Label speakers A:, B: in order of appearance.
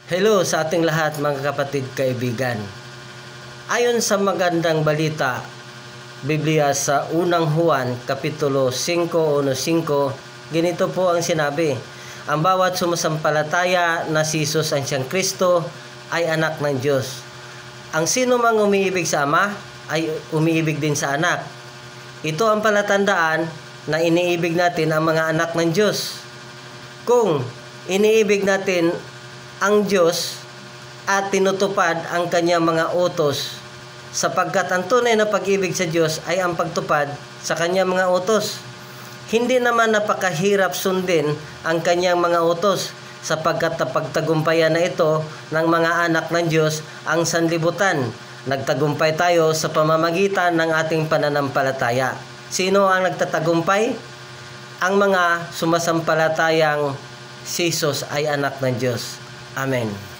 A: Hello sa ating lahat mga kapatid kaibigan. Ayon sa magandang balita, Biblia sa unang Juan, Kapitulo 5:5, ganito po ang sinabi: ang bawat sumasampalataya na si Jesus ang siyang Kristo ay anak ng Diyos. Ang sino mang umiibig sa Ama ay umiibig din sa anak. Ito ang palatandaan na iniibig natin ang mga anak ng Diyos. Kung iniibig natin ang Diyos at tinutupad ang kanyang mga utos, sapagkat ang tunay na pag-ibig sa Diyos ay ang pagtupad sa kanyang mga utos. Hindi naman napakahirap sundin ang kanyang mga utos, sapagkat napagtagumpayan na ito ng mga anak ng Diyos ang sanlibutan. Nagtagumpay tayo sa pamamagitan ng ating pananampalataya. Sino ang nagtatagumpay? Ang mga sumasampalatayang si Jesus ay anak ng Diyos. Amen.